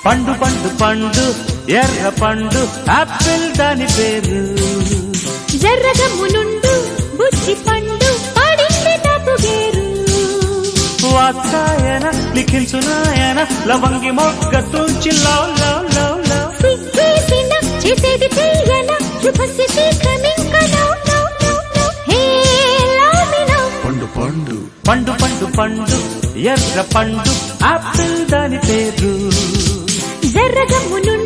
పండు పండు పండు ఎర్ర పండు ఆపిల్ దాని పేరు జర్రగమ్మునుండు బుచ్చి పండు పడింది తప్పుగేరు వాత్సాయన లిఖించునాయన లవంగి మొగ్గ తుంచి లవ్ లవ్ లవ్ లవ్ సిగ్గేసిన చేసేది చెయ్యన శుభస్థితి క్రమింక నో నో నో నో హే లామినో పండు పండు పండు పండు పండు ఎర్ర పండు ఆపిల్ దాని పేరు జర్రగమ్మునుండు